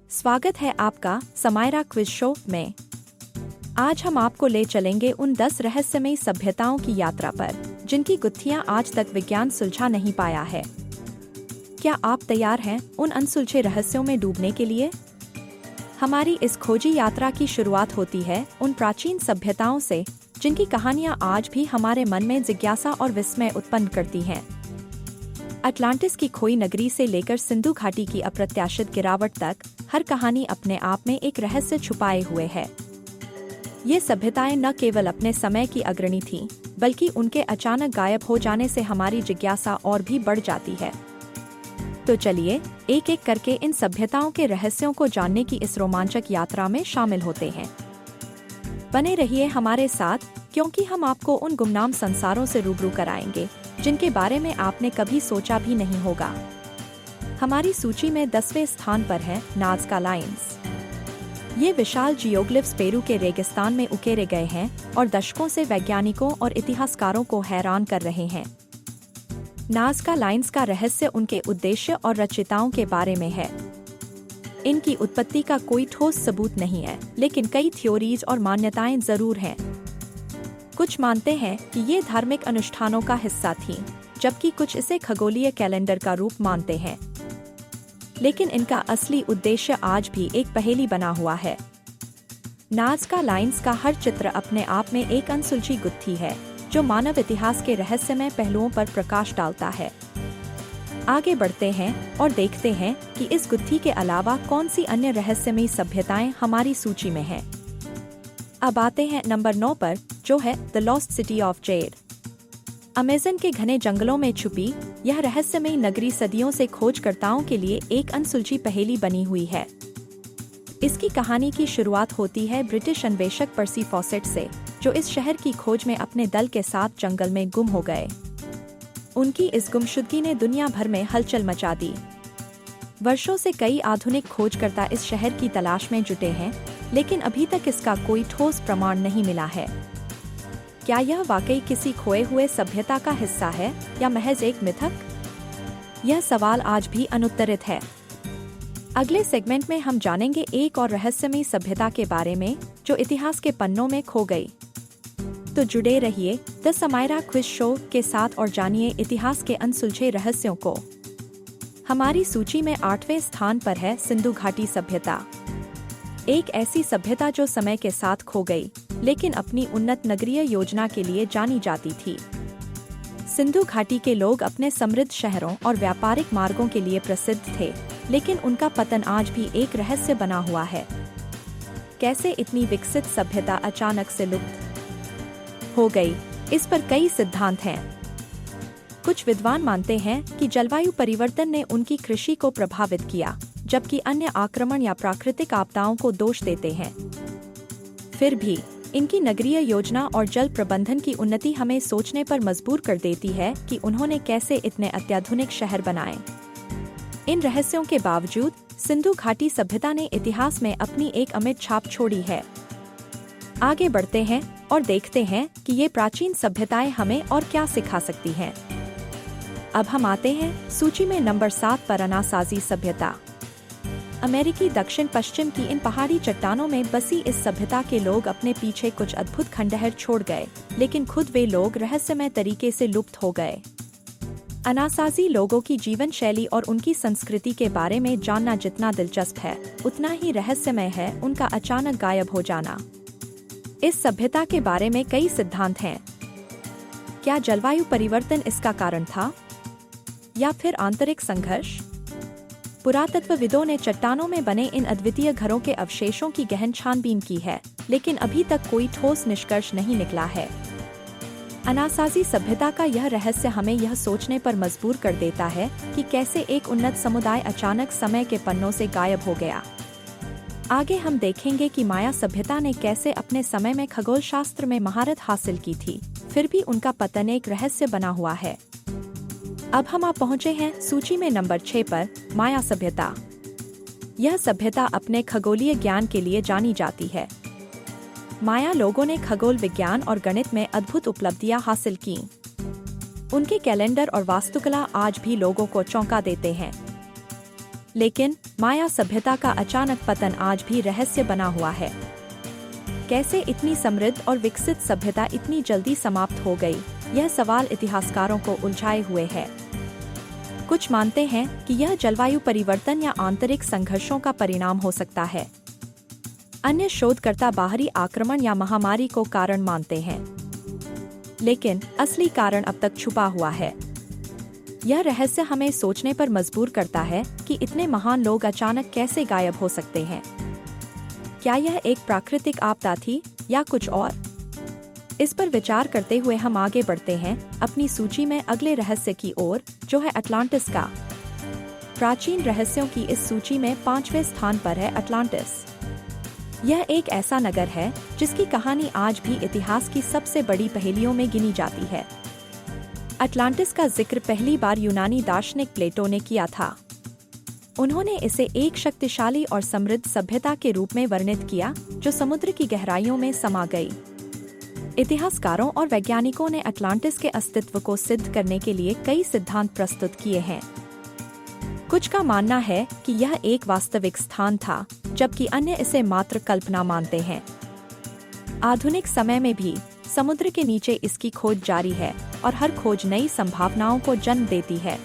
स्वागत है आपका समायरा क्विज शो में। आज हम आपको ले चलेंगे उन 10 रहस्यमयी सभ्यताओं की यात्रा पर जिनकी गुत्थियां आज तक विज्ञान सुलझा नहीं पाया है। क्या आप तैयार हैं उन अनसुलझे रहस्यों में डूबने के लिए? हमारी इस खोजी यात्रा की शुरुआत होती है उन प्राचीन सभ्यताओं से जिनकी कहानियां आज भी हमारे मन में जिज्ञासा और विस्मय उत्पन्न करती हैं। अटलांटिस की खोई नगरी से लेकर सिंधु घाटी की अप्रत्याशित गिरावट तक हर कहानी अपने आप में एक रहस्य छुपाए हुए है। ये सभ्यताएं न केवल अपने समय की अग्रणी थीं, बल्कि उनके अचानक गायब हो जाने से हमारी जिज्ञासा और भी बढ़ जाती है। तो चलिए एक एक करके इन सभ्यताओं के रहस्यों को जानने की इस रोमांचक यात्रा में शामिल होते हैं। बने रहिए हमारे साथ, क्योंकि हम आपको उन गुमनाम संसारों से रूबरू कराएंगे जिनके बारे में आपने कभी सोचा भी नहीं होगा। हमारी सूची में 10वें स्थान पर है नाज़का लाइन्स। ये विशाल जियोग्लिफ्स पेरू के रेगिस्तान में उकेरे गए हैं और दशकों से वैज्ञानिकों और इतिहासकारों को हैरान कर रहे हैं। नाज़का लाइन्स का रहस्य उनके उद्देश्य और रचयिताओं के बारे में है। इनकी उत्पत्ति का कोई ठोस सबूत नहीं है, लेकिन कई थ्योरीज और मान्यताएं जरूर हैं। कुछ मानते हैं कि ये धार्मिक अनुष्ठानों का हिस्सा थीं, जबकि कुछ इसे खगोलीय कैलेंडर का रूप मानते हैं। लेकिन इनका असली उद्देश्य आज भी एक पहेली बना हुआ है। नाज़का लाइन्स का हर चित्र अपने आप में एक अनसुलझी गुत्थी है, जो मानव इतिहास के रहस्यमय पहलुओं पर प्रकाश डालता है। आगे बढ़ते हैं और देखते हैं कि इस गुत्थी के अलावा कौन सी अन्य रहस्यमयी सभ्यताएं हमारी सूची में हैं। अब आते हैं नंबर 9 पर, जो है the lost city of Z. Amazon के घने जंगलों में छुपी यह रहस्यमयी नगरी सदियों से खोजकर्ताओं के लिए एक अनसुलझी पहेली बनी हुई है। इसकी कहानी की शुरुआत होती है ब्रिटिश अन्वेषक पर्सी फॉसेट से, जो इस शहर की खोज में अपने दल के साथ जंगल में गुम हो गए। उनकी इस गुमशुदगी ने दुनिया भर में हलचल मचा दी। वर्षों से कई आधुनिक खोजकर्ता इस शहर की तलाश में जुटे हैं, लेकिन अभी तक इसका कोई ठोस प्रमाण नहीं मिला है। क्या यह वाकई किसी खोए हुए सभ्यता का हिस्सा है या महज एक मिथक? यह सवाल आज भी अनुत्तरित है। अगले सेगमेंट में हम जानेंगे एक और रहस्यमयी सभ्यता के बारे में जो इतिहास के पन्नों में खो गई। तो जुड़े रहिए द समायरा क्विज शो के साथ और जानिए इतिहास के अनसुलझे रहस्यों को। हमारी सूची में 8वें स्थान पर है सिंधु घाटी सभ्यता। एक ऐसी सभ्यता जो समय के साथ खो गई, लेकिन अपनी उन्नत नगरीय योजना के लिए जानी जाती थी। सिंधु घाटी के लोग अपने समृद्ध शहरों और व्यापारिक मार्गों के लिए प्रसिद्ध थे, लेकिन उनका पतन आज भी एक रहस्य बना हुआ है। कैसे इतनी विकसित सभ्यता अचानक से लुप्त हो गई, इस पर कई सिद्धांत हैं। कुछ विद्वान मानते हैं कि जलवायु परिवर्तन ने उनकी कृषि को प्रभावित किया, जबकि अन्य आक्रमण या प्राकृतिक आपदाओं को दोष देते हैं। फिर भी इनकी नगरीय योजना और जल प्रबंधन की उन्नति हमें सोचने पर मजबूर कर देती है कि उन्होंने कैसे इतने अत्याधुनिक शहर बनाए। इन रहस्यों के बावजूद सिंधु घाटी सभ्यता ने इतिहास में अपनी एक अमिट छाप छोड़ी है। आगे बढ़ते हैं और देखते हैं कि ये प्राचीन सभ्यताएं हमें और क्या सिखा सकती हैं। अब हम आते हैं सूची में नंबर 7 पर अनासाज़ी सभ्यता। अमेरिकी दक्षिण पश्चिम की इन पहाड़ी चट्टानों में बसी इस सभ्यता के लोग अपने पीछे कुछ अद्भुत खंडहर छोड़ गए, लेकिन खुद वे लोग रहस्यमय तरीके से लुप्त हो गए। अनासाज़ी लोगों की जीवन शैली और उनकी संस्कृति के बारे में जानना जितना दिलचस्प है, उतना ही रहस्यमय है उनका अचानक गायब हो जाना। इस सभ्यता के बारे में कई सिद्धांत हैं। क्या जलवायु परिवर्तन इसका कारण था, या फिर आंतरिक संघर्ष? पुरातत्वविदों ने चट्टानों में बने इन अद्वितीय घरों के अवशेषों की गहन छानबीन की है, लेकिन अभी तक कोई ठोस निष्कर्ष नहीं निकला है। अनासाज़ी सभ्यता का यह रहस्य हमें यह सोचने पर मजबूर कर देता है कि कैसे एक उन्नत समुदाय अचानक समय के पन्नों से गायब हो गया। आगे हम देखेंगे कि माया सभ्यता ने कैसे अपने समय में खगोल शास्त्र में महारत हासिल की थी, फिर भी उनका पतन एक रहस्य बना हुआ है। अब हम आप पहुंचे हैं सूची में नंबर 6 पर, माया सभ्यता। यह सभ्यता अपने खगोलीय ज्ञान के लिए जानी जाती है। माया लोगों ने खगोल विज्ञान और गणित में अद्भुत उपलब्धियां हासिल की। उनके कैलेंडर और वास्तुकला आज भी लोगों को चौंका देते हैं। लेकिन माया सभ्यता का अचानक पतन आज भी रहस्य बना हुआ है। कैसे इतनी समृद्ध और विकसित सभ्यता इतनी जल्दी समाप्त हो गई, यह सवाल इतिहासकारों को उलझाए हुए है। कुछ मानते हैं कि यह जलवायु परिवर्तन या आंतरिक संघर्षों का परिणाम हो सकता है। अन्य शोधकर्ता बाहरी आक्रमण या महामारी को कारण मानते हैं, लेकिन असली कारण अब तक छुपा हुआ है। यह रहस्य हमें सोचने पर मजबूर करता है कि इतने महान लोग अचानक कैसे गायब हो सकते हैं। क्या यह एक प्राकृतिक आपदा थी या कुछ और? इस पर विचार करते हुए हम आगे बढ़ते हैं अपनी सूची में अगले रहस्य की ओर, जो है अटलांटिस का। प्राचीन रहस्यों की इस सूची में 5वें स्थान पर है अटलांटिस। यह एक ऐसा नगर है जिसकी कहानी आज भी इतिहास की सबसे बड़ी पहेलियों में गिनी जाती है। अटलांटिस का जिक्र पहली बार यूनानी दार्शनिक प्लेटो ने किया था। उन्होंने इसे एक शक्तिशाली और समृद्ध सभ्यता के रूप में वर्णित किया जो समुद्र की गहराइयों में समा गई। इतिहासकारों और वैज्ञानिकों ने अटलांटिस के अस्तित्व को सिद्ध करने के लिए कई सिद्धांत प्रस्तुत किए हैं। कुछ का मानना है कि यह एक वास्तविक स्थान था, जबकि अन्य इसे मात्र कल्पना मानते हैं। आधुनिक समय में भी समुद्र के नीचे इसकी खोज जारी है और हर खोज नई संभावनाओं को जन्म देती है।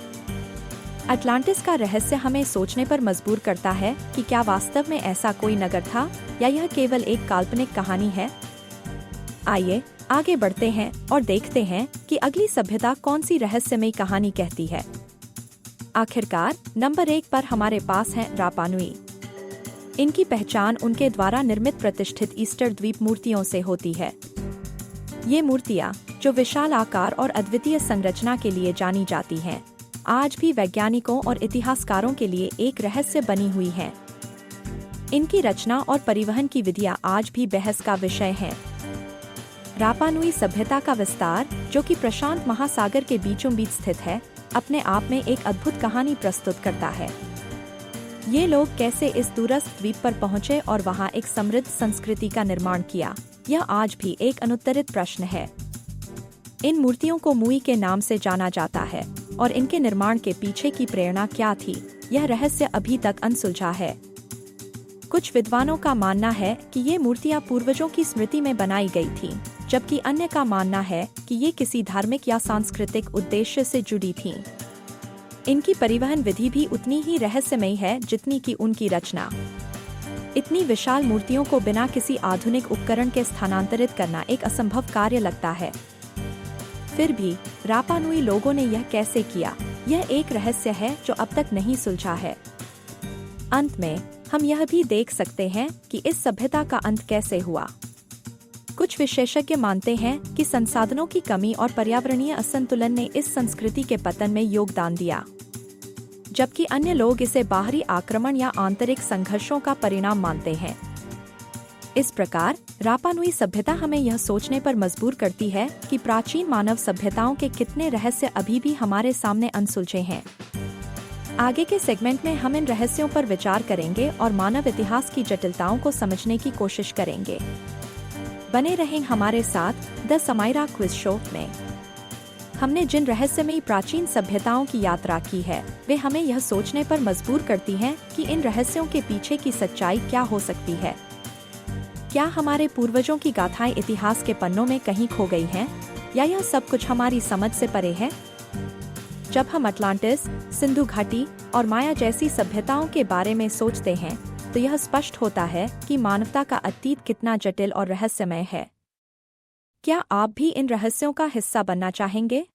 अटलांटिस का रहस्य हमें सोचने पर मजबूर करता है कि क्या वास्तव में ऐसा कोई नगर था या यह केवल एक काल्पनिक कहानी है। आइए आगे बढ़ते हैं और देखते हैं कि अगली सभ्यता कौन सी रहस्यमयी कहानी कहती है। आखिरकार नंबर 1 पर हमारे पास है रापा नुई। इनकी पहचान उनके द्वारा निर्मित प्रतिष्ठित ईस्टर द्वीप मूर्तियों से होती है। ये मूर्तियाँ, जो विशाल आकार और अद्वितीय संरचना के लिए जानी जाती हैं, आज भी वैज्ञानिकों और इतिहासकारों के लिए एक रहस्य बनी हुई हैं। इनकी रचना और परिवहन की विधियाँ आज भी बहस का विषय हैं। रापा नुई सभ्यता का विस्तार, जो कि प्रशांत महासागर के बीचों बीच स्थित है, अपने आप में एक अद्भुत कहानी प्रस्तुत करता है। ये लोग कैसे इस दूरस्थ द्वीप पर पहुँचे और वहाँ एक समृद्ध संस्कृति का निर्माण किया, यह आज भी एक अनुत्तरित प्रश्न है। इन मूर्तियों को मुई के नाम से जाना जाता है और इनके निर्माण के पीछे की प्रेरणा क्या थी, यह रहस्य अभी तक अनसुलझा है। कुछ विद्वानों का मानना है कि ये मूर्तियाँ पूर्वजों की स्मृति में बनाई गई थीं, जबकि अन्य का मानना है कि ये किसी धार्मिक या सांस्कृतिक उद्देश्य से जुड़ी थीं। इनकी परिवहन विधि भी उतनी ही रहस्यमयी है जितनी कि उनकी रचना। इतनी विशाल मूर्तियों को बिना किसी आधुनिक उपकरण के स्थानांतरित करना एक असंभव कार्य लगता है। फिर भी रापा नुई लोगों ने यह कैसे किया, यह एक रहस्य है जो अब तक नहीं सुलझा है। अंत में हम यह भी देख सकते हैं कि इस सभ्यता का अंत कैसे हुआ। कुछ विशेषज्ञ मानते हैं कि संसाधनों की कमी और पर्यावरणीय असंतुलन ने इस संस्कृति के पतन में योगदान दिया, जबकि अन्य लोग इसे बाहरी आक्रमण या आंतरिक संघर्षों का परिणाम मानते हैं। इस प्रकार रापा नुई सभ्यता हमें यह सोचने पर मजबूर करती है कि प्राचीन मानव सभ्यताओं के कितने रहस्य अभी भी हमारे सामने अनसुलझे हैं। आगे के सेगमेंट में हम इन रहस्यों पर विचार करेंगे और मानव इतिहास की जटिलताओं को समझने की कोशिश करेंगे। बने रहें हमारे साथ द समायरा क्विज शो में। हमने जिन रहस्यमयी प्राचीन सभ्यताओं की यात्रा की है, वे हमें यह सोचने पर मजबूर करती हैं कि इन रहस्यों के पीछे की सच्चाई क्या हो सकती है। क्या हमारे पूर्वजों की गाथाएं इतिहास के पन्नों में कहीं खो गई हैं, या यह सब कुछ हमारी समझ से परे है? जब हम अटलांटिस, सिंधु घाटी और माया जैसी सभ्यताओं के बारे में सोचते हैं, तो यह स्पष्ट होता है कि मानवता का अतीत कितना जटिल और रहस्यमय है। क्या आप भी इन रहस्यों का हिस्सा बनना चाहेंगे?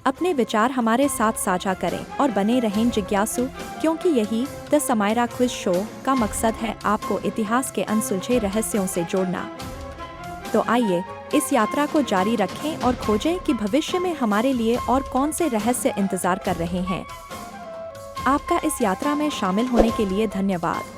अपने विचार हमारे साथ साझा करें और बने रहें जिज्ञासु, क्योंकि यही द समायरा क्विज शो का मकसद है आपको इतिहास के अनसुलझे रहस्यों से जोड़ना। तो आइए इस यात्रा को जारी रखें और खोजें कि भविष्य में हमारे लिए और कौन से रहस्य इंतजार कर रहे हैं। आपका इस यात्रा में शामिल होने के लिए धन्यवाद।